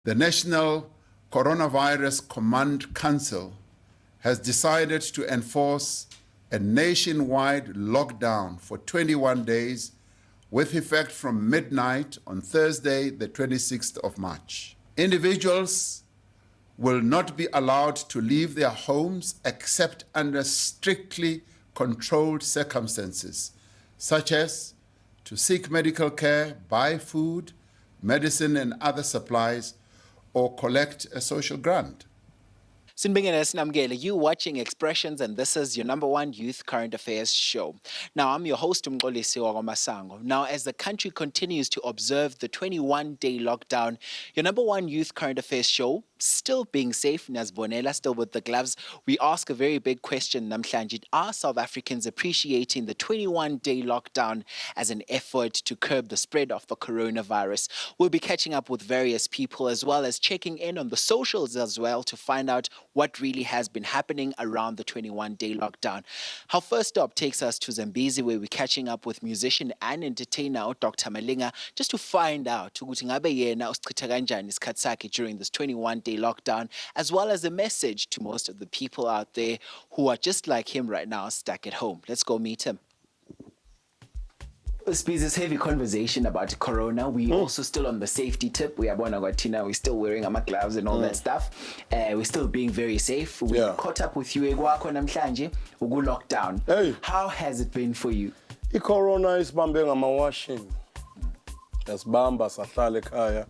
The National Coronavirus Command Council has decided to enforce a nationwide lockdown for 21 days with effect from midnight on Thursday, the 26th of March. Individuals will not be allowed to leave their homes except under strictly controlled circumstances, such as to seek medical care, buy food, medicine and other supplies, or collect a social grant. Sinbingene Sinamgele, you watching Expressions, and this is your #1 youth current affairs show. Now, I'm your host, Umxolisi Masango. Now, as the country continues to observe the 21-day lockdown, your #1 youth current affairs show, still being safe, Nazbonela, still with the gloves, we ask a very big question, Namhlanje. Are South Africans appreciating the 21-day lockdown as an effort to curb the spread of the coronavirus? We'll be catching up with various people as well as checking in on the socials as well to find out what really has been happening around the 21-day lockdown. Our first stop takes us to Zambezi, where we're catching up with musician and entertainer Dr. Malinga, just to find out ukuthi ngabe yena usichitha kanjani isikhathi sakhe during this 21-day lockdown, as well as a message to most of the people out there who are just like him right now, stuck at home. Let's go meet him. Speeds this heavy conversation about Corona. We also still on the safety tip. We are we're still wearing our gloves and all that stuff. We're still being very safe. We caught up with you namhlanje ugu lockdown. Hey. How has it been for you? Corona is bambe ngamawashing. Yasibamba sahlala ekhaya.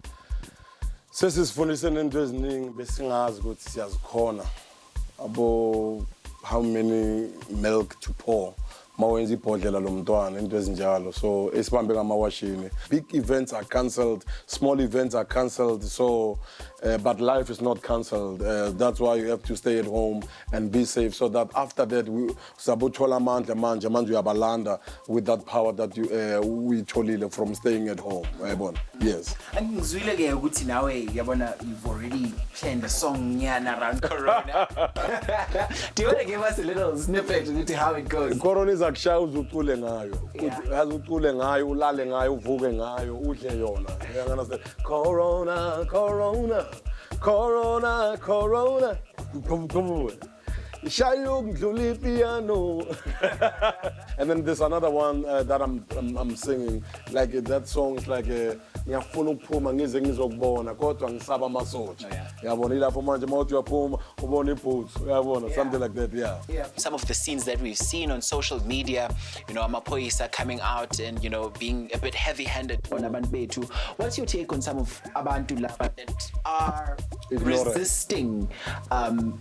Sesisifundise nento eziningi besingazi ukuthi siyazikhona. Abo how many milk to pour. Mawenzi ibhodlela lomntwana into ezinjalo, so esibambe ngamawashini. Big events are cancelled, small events are cancelled, so but life is not cancelled. That's why you have to stay at home and be safe, so that after that we sabuthola amandla manje uyabalanda with that power that we tholile from staying at home. Yes. And ngizwile ke ukuthi nawe yabona you've already planned a song nyana around Corona. Do you want to give us a little snippet into how it goes? Corona is akushaya uzucule ngayo. Uzucule ngayo, ulale ngayo, uvuke ngayo, udle yona. You understand? Corona, Corona, Corona, Corona. Come. Piano. And then there's another one that I'm singing. Like that song is like ngiyafuna ukuphuma ngize ngizokubona kodwa ngisaba amasotsha. Yabona ilapho manje mawuthi uyaphuma ubona iphuthu. Uyabona something like that, yeah. Some of the scenes that we've seen on social media, amaphoyisa coming out and being a bit heavy-handed on abantu bethu. What's your take on some of abantu laba that are resisting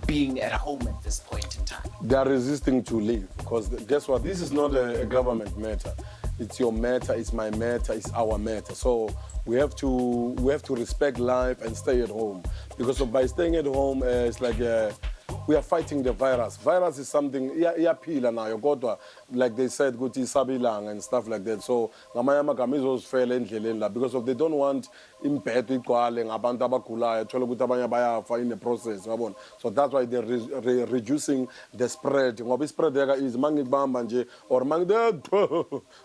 being at home at this point in time? They are resisting to leave because guess what? This is not a government matter. It's your matter. It's my matter. It's our matter. So we have to respect life and stay at home because by staying at home, it's like we are fighting the virus. Virus is something iyaphila nayo kodwa like they said ukuthi isabilanga and stuff like that. So ngamanye amagama izosifela endleleni la because they don't want impetho igcwale ngabantu abagulayo thola ukuthi abanye bayafa in the process yabona. So that's why they're reducing the spread. Ngoba ispread yaka is mangikubamba nje or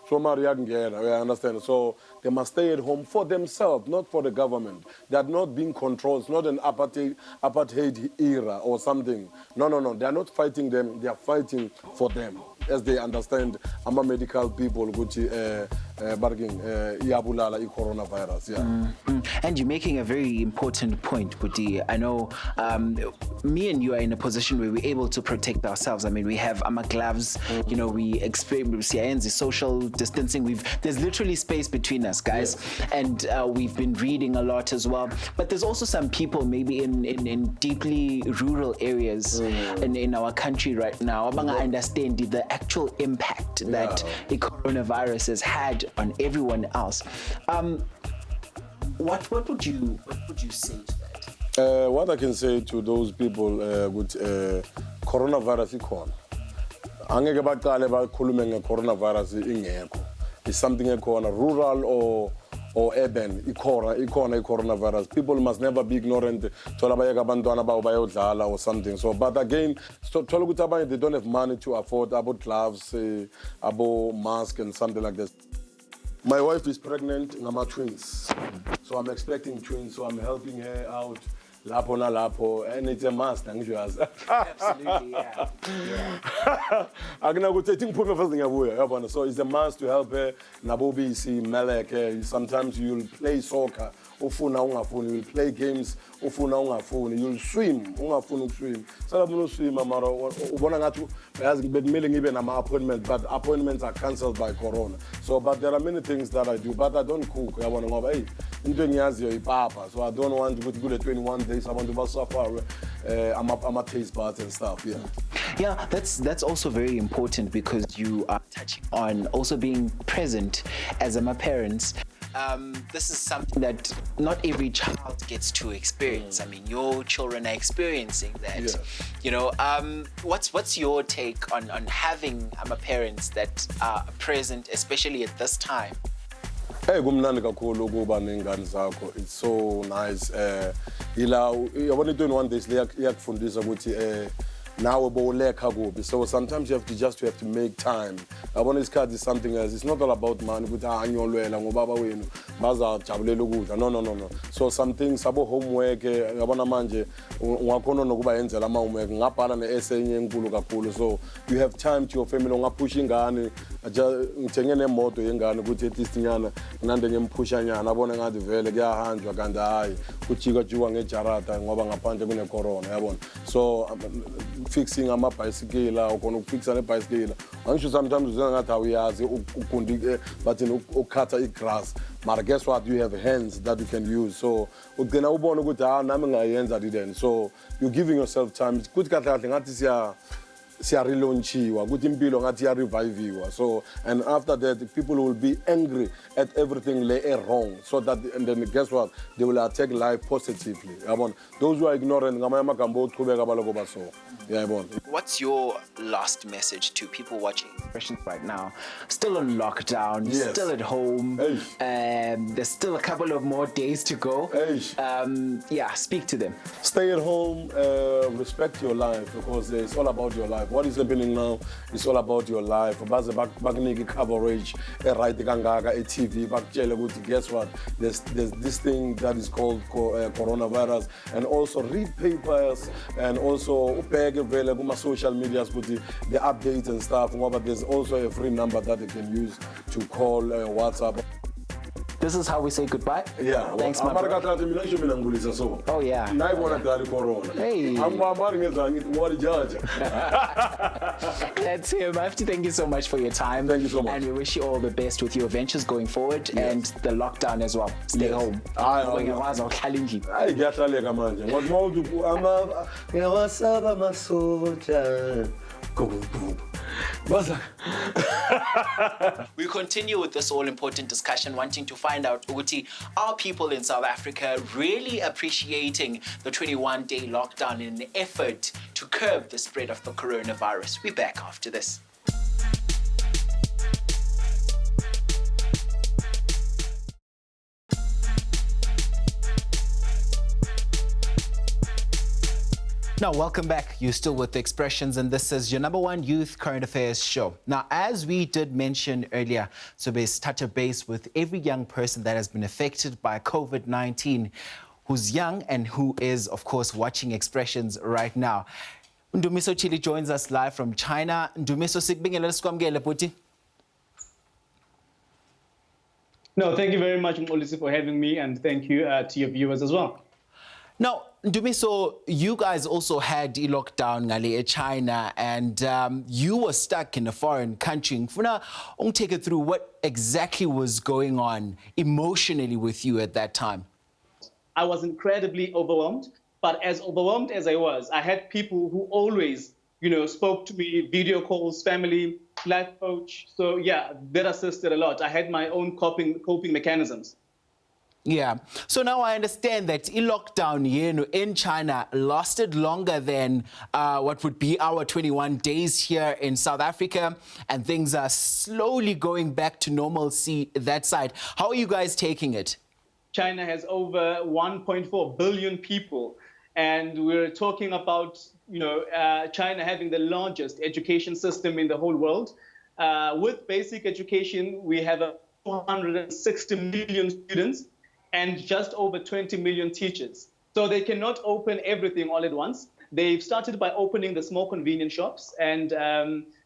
so Maria kungena. You understand? So they must stay at home for themselves, not for the government. They are not being controlled. It's not an apartheid era or something. No. They are not fighting them. They are fighting for them. As they understand, I'm a medical people, which iyabulala coronavirus. Yeah. And you're making a very important point, Buti. I know me and you are in a position where we're able to protect ourselves. I mean, we have gloves. We experience social distancing. There's literally space between us, guys, and we've been reading a lot as well. But there's also some people maybe in deeply rural areas in our country right now. I understand the actual impact that the coronavirus has had on everyone else. What would you say to that? What I can say to those people with coronavirus ikhona. Angeke baqale bakhulume nge-coronavirus ingekho. It's something ekhona rural or urban ikhona i-coronavirus. People must never be ignorant. Thola bayeka abantwana bawo bayodlala or something. So but again, thola ukuthi abanye they don't have money to afford about gloves, about mask and something like this. My wife is pregnant, ngama twins. So I'm expecting twins, so I'm helping her out. Lapo na lapo, and it's a must, Absolutely, yeah. So it's a must to help her. Nabobi see Melek. Sometimes you'll play soccer, ufuna ungafuni. You'll play games, ufuna ungafuni. You'll swim, ungafuni swim. So I'm swim, amaro. Ubona ngatu, as bedmailing even am appointment, but appointments are cancelled by Corona. So, but there are many things that I do, but I don't cook. I want to go, hey, so I don't want to go to 21 days. I want to go so far. I'm a taste buds and stuff. Yeah. Yeah, that's also very important because you are touching on also being present as a parent. This is something that not every child gets to experience. I mean, your children are experiencing that. Yeah. You know, what's your take on having parents that are present, especially at this time? Hey, kumnandi kakhulu ukuba nengane zakho. It's so nice. Yabona 21 days iyakufundisa ukuthi nawe bowulekha kuphi. So sometimes you have to make time. Yabona isikhathi is something else. It's not all about money ukuthi anyolwela ngobaba wenu bazajabulela ukudla. No. So some things abo homework yabona manje ungakhona nokuba yenzela ama homework ngabhala ne-essay enkulu kakhulu. So you have time to your family ungaphusha ingane ngithenge nemoto yengane ukuthi ethinyana nande ngempusha nyana abone ngathi vele kuyahanjwa kanti hayi kujika ngejarata ngoba ngaphandle kune corona yabona. So fixing ama-bicycle ukhona ukufixa ne-bicycle angisho sometimes uzengathi awuyazi but ukukhatha i-grass. But guess what? You have hands that you can use. So ugcina ubona ukuthi nami ngayenza then. So you're giving yourself time. Kuthi kahle kahle ngathi siyarelaunchiwa ukuthi impilo ngathi reviviwa. So and after that people will be angry at everything wrong. So that and then guess what? They will attack life positively. Those who are ignorant ngamanye amagama oqhubeka baloko baso. What's your last message to people watching Expressions right now? Still on lockdown, yes. Still at home. There's still a couple of more days to go. Yeah, speak to them. Stay at home, respect your life because it's all about your life. What is happening now is all about your life. Back coverage, right TV, guess what? There's this thing that is called coronavirus, and also read papers and also available on social media, the updates and stuff. But there's also a free number that they can use to call WhatsApp. This is how we say goodbye. Yeah. Thanks, my brother. Oh yeah. Hey. That's him. I have to thank you so much for your time. Thank you so much. And we wish you all the best with your ventures going forward and the lockdown as well. Stay home. We continue with this all-important discussion, wanting to find out, Uguti, are people in South Africa really appreciating the 21-day lockdown in an effort to curb the spread of the coronavirus? We're back after this. Now, welcome back. You're still with Expressions, and this is your #1 youth current affairs show. Now, as we did mention earlier, so let's touch a base with every young person that has been affected by COVID-19, who's young and who is, of course, watching Expressions right now. Ndumiso Chili joins us live from China. Ndumiso, sikbingela sikwamukele bhuti. No, thank you very much, Mkolisi, for having me, and thank you to your viewers as well. Now, Ndumiso, you guys also had a lockdown in China, and you were stuck in a foreign country. Ngifuna take it through what exactly was going on emotionally with you at that time. I was incredibly overwhelmed, but as overwhelmed as I was, I had people who always, spoke to me, video calls, family, life coach. So yeah, that assisted a lot. I had my own coping mechanisms. Yeah. So now I understand that the lockdown in China lasted longer than what would be our 21 days here in South Africa, and things are slowly going back to normalcy that side. How are you guys taking it? China has over 1.4 billion people, and we're talking about China having the largest education system in the whole world. With basic education, we have a 260 million students and just over 20 million teachers. So they cannot open everything all at once. They've started by opening the small convenience shops, and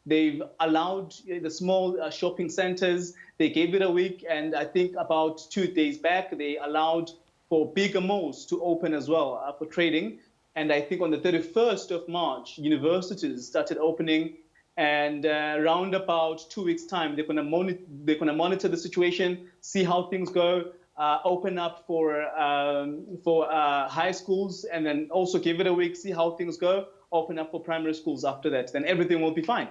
they've allowed the small shopping centers. They gave it a week, and I think about 2 days back, they allowed for bigger malls to open as well for trading. And I think on the 31st of March, universities started opening, and around about 2 weeks' time, they're going to monitor the situation, see how things go, open up for high schools, and then also give it a week, see how things go, open up for primary schools after that. Then everything will be fine.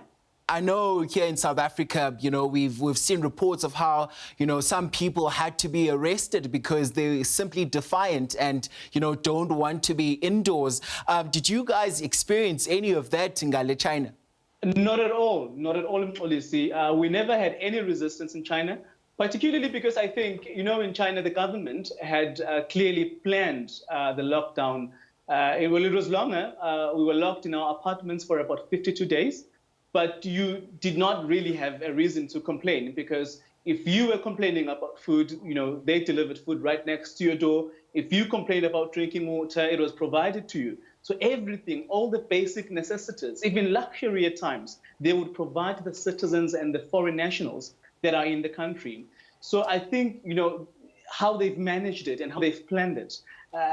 I know here in South Africa, we've seen reports of how, some people had to be arrested because they're simply defiant and, don't want to be indoors. Did you guys experience any of that in China? Not at all. Not at all in policy. We never had any resistance in China, particularly because I think, in China, the government had clearly planned the lockdown. It was longer. We were locked in our apartments for about 52 days. But you did not really have a reason to complain, because if you were complaining about food, they delivered food right next to your door. If you complained about drinking water, it was provided to you. So everything, all the basic necessities, even luxury at times, they would provide the citizens and the foreign nationals that are in the country. So I think, how they've managed it and how they've planned it,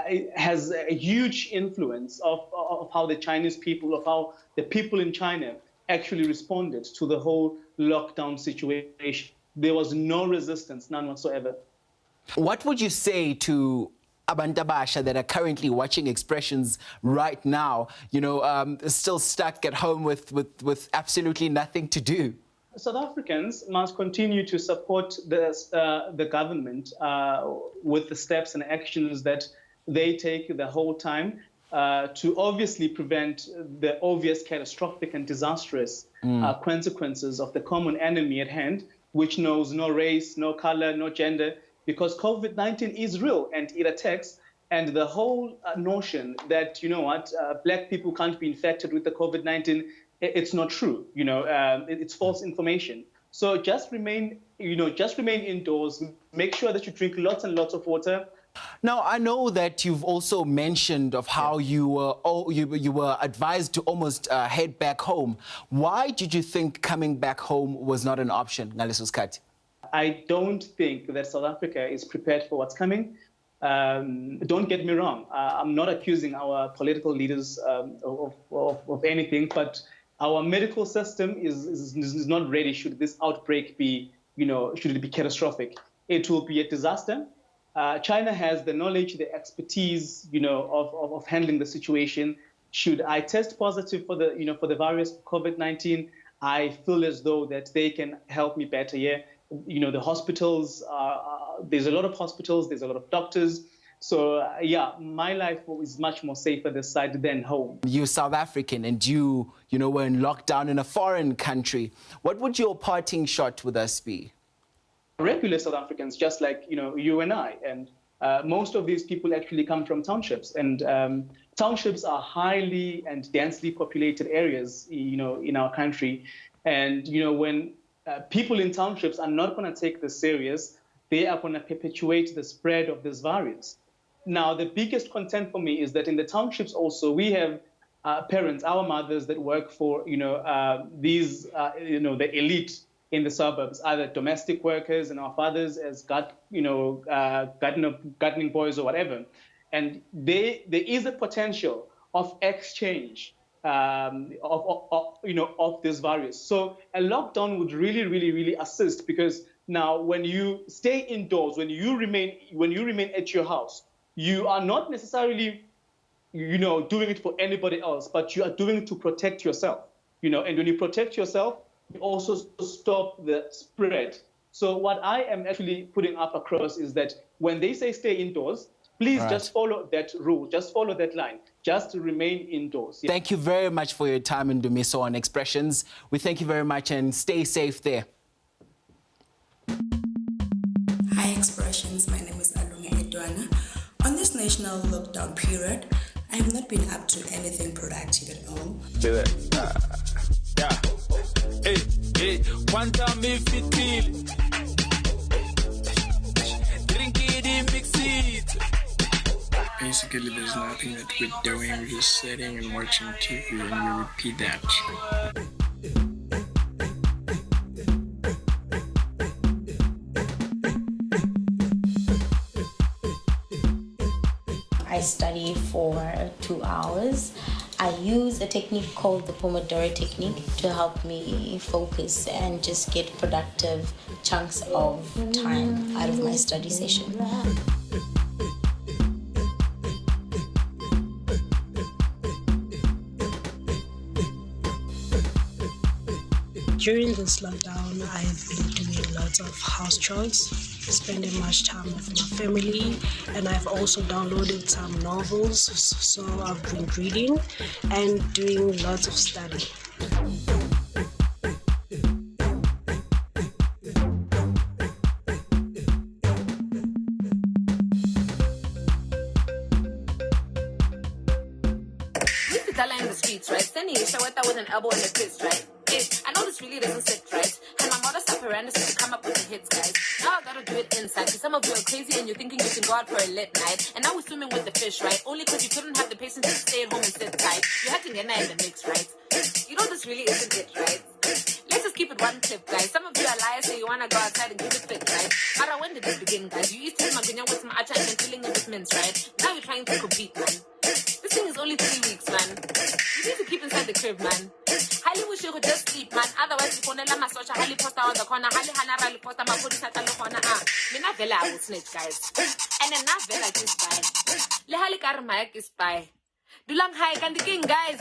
it has a huge influence of how the Chinese people, of how the people in China actually responded to the whole lockdown situation. There was no resistance, none whatsoever. What would you say to Abantabasha that are currently watching Expressions right now, still stuck at home with absolutely nothing to do? South Africans must continue to support the government with the steps and actions that they take the whole time, to obviously prevent the obvious catastrophic and disastrous consequences of the common enemy at hand, which knows no race, no color, no gender, because COVID-19 is real and it attacks. And the whole notion that, black people can't be infected with the COVID-19, it's not true. It's false information. So just remain indoors. Make sure that you drink lots and lots of water. Now, I know that you've also mentioned of how you were advised to almost head back home. Why did you think coming back home was not an option, Ngaleso Skhathi? I don't think that South Africa is prepared for what's coming. Don't get me wrong. I'm not accusing our political leaders of anything, but our medical system is not ready should this outbreak be, should it be catastrophic. It will be a disaster. China has the knowledge, the expertise, of handling the situation. Should I test positive for the virus COVID-19, I feel as though that they can help me better. Yeah, the hospitals. There's a lot of hospitals. There's a lot of doctors. So my life is much more safer this side than home. You're South African, and you were in lockdown in a foreign country. What would your parting shot with us be? Regular South Africans, just like you and I, and most of these people actually come from townships, and townships are highly and densely populated areas, in our country, and when people in townships are not going to take this serious, they are going to perpetuate the spread of this virus. Now, the biggest concern for me is that in the townships also we have parents, our mothers that work for these the elite in the suburbs, either domestic workers and our fathers as gardening boys or whatever. And there is a potential of exchange of this virus. So a lockdown would really, really, really assist, because now when you stay indoors, when you remain at your house, you are not necessarily doing it for anybody else, but you are doing it to protect yourself. And when you protect yourself, you also stop the spread. So what I am actually putting up across is that when they say stay indoors, please just follow that rule, just follow that line, just remain indoors. Yeah. Thank you very much for your time in Dumiso on Expressions. We thank you very much and stay safe there. Hi Expressions, my name is Alunga Edwana. On this national lockdown period, I have not been up to anything productive at all. Hey, one time if it feel Basically, there's nothing that we're doing. We're just sitting and watching TV, and we repeat that. I study for 2 hours. I use a technique called the Pomodoro technique to help me focus and just get productive chunks of time out of my study session. During this lockdown, I've been doing lots of house chores, spending much time with my family, and I've also downloaded some novels, so I've been reading and doing lots of study. In the streets, right? Standing in Shawata with an elbow in the fist, right? I know this really doesn't sit right. And my mother's apparatus to come up with the hits, guys. Now I gotta do it inside. Cause some of you are crazy and you're thinking you can go out for a lit night. And now we're swimming with the fish, right? Only cause you couldn't have the patience to stay at home and sit tight. You had to get in the mix, right? You know this really isn't it, right? Let's just keep it one clip, guys. Some of you are liars, so you wanna go outside and keep it fit, right? But when did this begin, guys? You used to eat magunya with some acha and then filling it with mince, right? Now you're trying to compete, man. This thing is only 3 weeks, man. You need to keep inside the crib, man. Highly wish you could just sleep, man. Otherwise, you can't let my social highly poster on the corner. Highly hana rally poster, my body sat on the corner. Mina vela, I will snitch, guys. And then na vela kiss spy. Le hali karma kiss spy. Dulang high can the king, guys.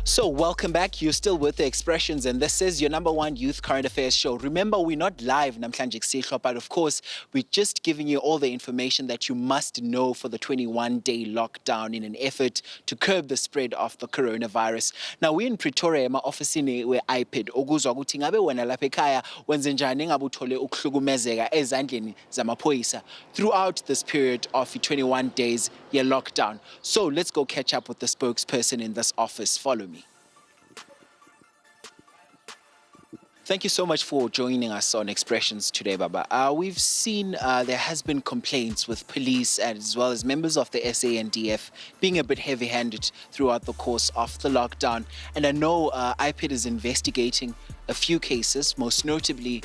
So welcome back. You're still with the Expressions, and this is your #1 youth current affairs show. Remember, we're not live, namhlanje kusihlwa, but of course, we're just giving you all the information that you must know for the 21-day lockdown in an effort to curb the spread of the coronavirus. Now, we're in Pretoria, ema-ofisini we-IPID. Okuzwa ukuthi ngabe wena lapha ekhaya wenze njani ngabe uthole ukuhlukumezeka ezandleni zamaphoyisa throughout this period of 21 days year lockdown. So let's go catch up with the spokesperson in this office. Follow me. Thank you so much for joining us on Expressions today, Baba. We've seen there has been complaints with police as well as members of the SANDF being a bit heavy-handed throughout the course of the lockdown. And I know IPID is investigating a few cases, most notably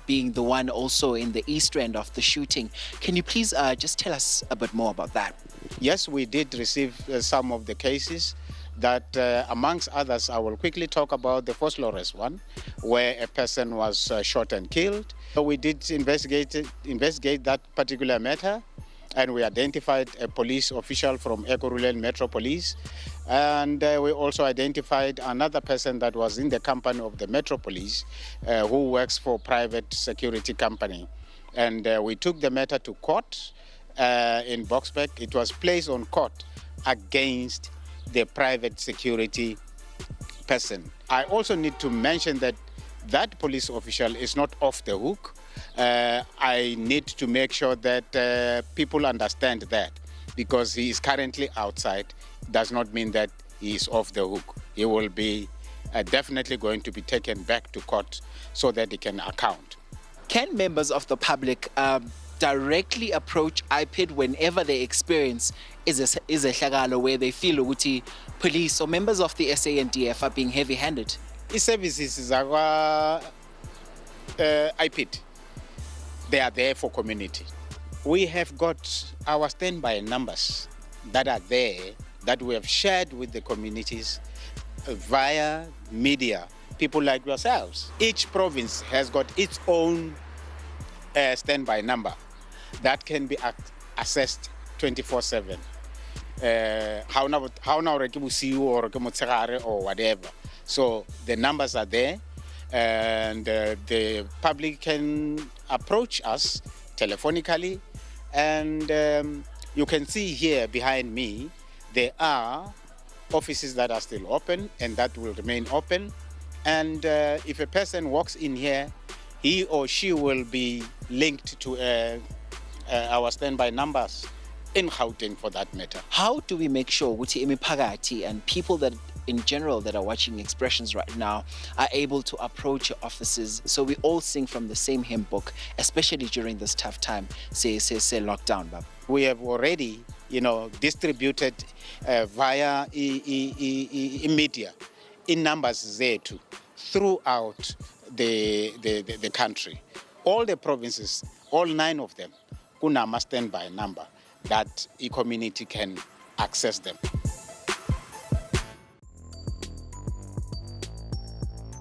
being the one also in the east end of the shooting. Can you please just tell us a bit more about that? Yes, we did receive some of the cases. That amongst others, I will quickly talk about the Foslores one, where a person was shot and killed. So we did investigate that particular matter, and we identified a police official from Ekurhuleni Metro Police, and we also identified another person that was in the company of the Metro Police, who works for private security company. And we took the matter to court in Boksburg. It was placed on court against the private security person. I also need to mention that that police official is not off the hook. I need to make sure that people understand that because he is currently outside does not mean that he is off the hook. He will be definitely going to be taken back to court so that he can account. Can members of the public directly approach IPID whenever they experience is a hlakalo where they feel ukuthi police or members of the SANDF are being heavy-handed? Services are IPID. They are there for community. We have got our standby numbers that are there that we have shared with the communities via media, people like yourselves. Each province has got its own standby number that can be accessed 24/7. How now or whatever. So the numbers are there, and the public can approach us telephonically, and you can see here behind me there are offices that are still open and that will remain open. And if a person walks in here, he or she will be linked to our standby numbers. in Gauteng for that matter. How do we make sure ukuthi imiphakathi and people that in general that are watching Expressions right now are able to approach your offices so we all sing from the same hymn book, especially during this tough time, say lockdown, Baba? We have already, distributed via media in numbers there too, throughout the country. All the provinces, all 9 of them, kunama standby number that a community can access them.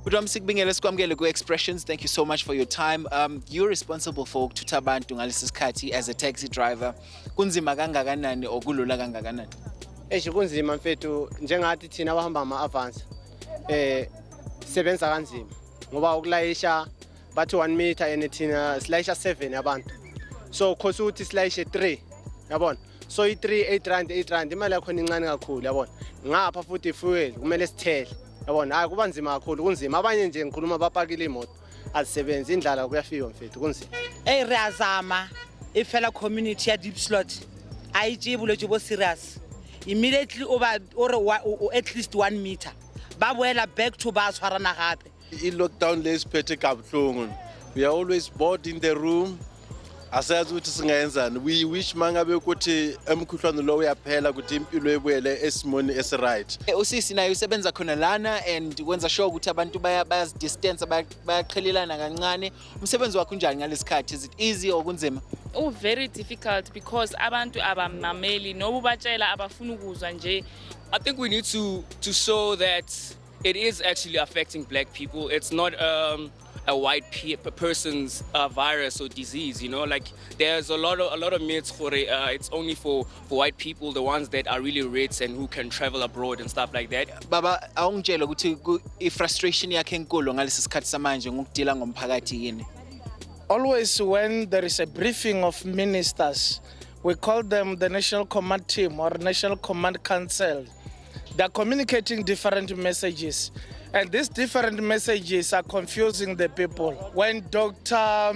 Expressions, thank you so much for your time. You're responsible for ukuthutha abantu ngalesi sikhathi as a taxi driver. Kunzima kangakanani or kulula kangakanani? Kunzima mfethu njengathi thina abahamba ama-avance sebenza kanzima ngoba ukulayisha bathi 1 meter and thina silayisha 7 abantu, so khosa ukuthi silayishe 3, yabona, so i-3 8 rand imali yakhona incane kakhulu, yabona, ngapha futhi fuel kumele sithele, yabona, hayi kuba nzima kakhulu, kunzima. Abanye nje ngikhuluma bapakile imoto azisebenzi, indlala kuyafika mfethu, kunzima. Riyazama ifela community ya deep slot ayitshiye bulwethu bo serious immediately over at least 1 meter babuela back to ba tshwarana gape. I-lockdown le siphethe kabuhlungu. We are always bored in the room. Asazi ukuthi singayenzani. We wish mangabe ukuthi emkhuhlane lo uyaphela ukuthi impilo ebuyele esimoni esiright. Usisi naye usebenza khona lana and wenza sure ukuthi abantu bayazidistance bayaqhelelana kancane. Umsebenzi wakho unjani ngalesikhathi? Is it easy or kunzima? Oh, very difficult because abantu abamameli nobu batshela abafuna ukuzwa nje. I think we need to show that it is actually affecting black people. It's not a white person's virus or disease, like there's a lot of myths for it. It's only for white people, the ones that are really rich and who can travel abroad and stuff like that. Baba, awungitshela ukuthi i-frustration yakhe enkulu ngalesi sikhathi samanje ngokudila ngomphakathi yini? Always when there is a briefing of ministers, we call them the National Command Team or National Command Council. They're communicating different messages. And these different messages are confusing the people. When Dr.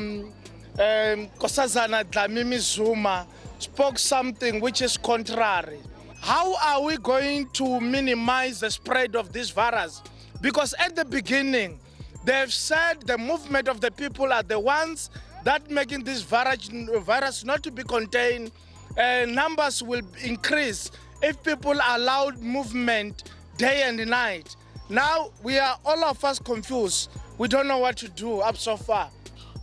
Nkosazana Dlamini Zuma spoke something which is contrary, how are we going to minimize the spread of this virus? Because at the beginning, they've said the movement of the people are the ones that making this virus not to be contained. Numbers will increase if people allowed movement day and night. Now we are all of us confused. We don't know what to do up so far.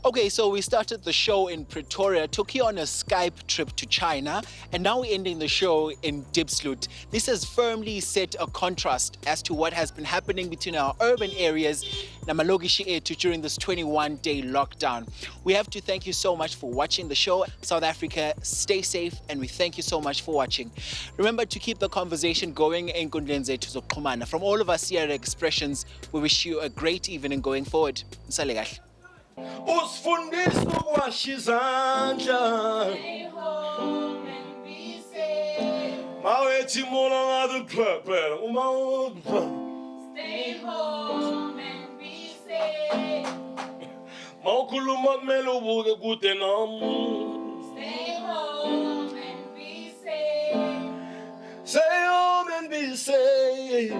Okay, so we started the show in Pretoria, took you on a Skype trip to China, and now we're ending the show in Diepsloot. This has firmly set a contrast as to what has been happening between our urban areas Namalogishi Etu during this 21-day lockdown. We have to thank you so much for watching the show. South Africa, stay safe, and we thank you so much for watching. Remember to keep the conversation going in Kundlenze to Zokumana. From all of us here at Expressions, we wish you a great evening going forward. Msale kahle. Usifundisa ukwasha izandla mawethi mola ngathi phela uma stay home and be safe mawukhuluma kumele ubuke kude nami stay home and be safe stay home and be safe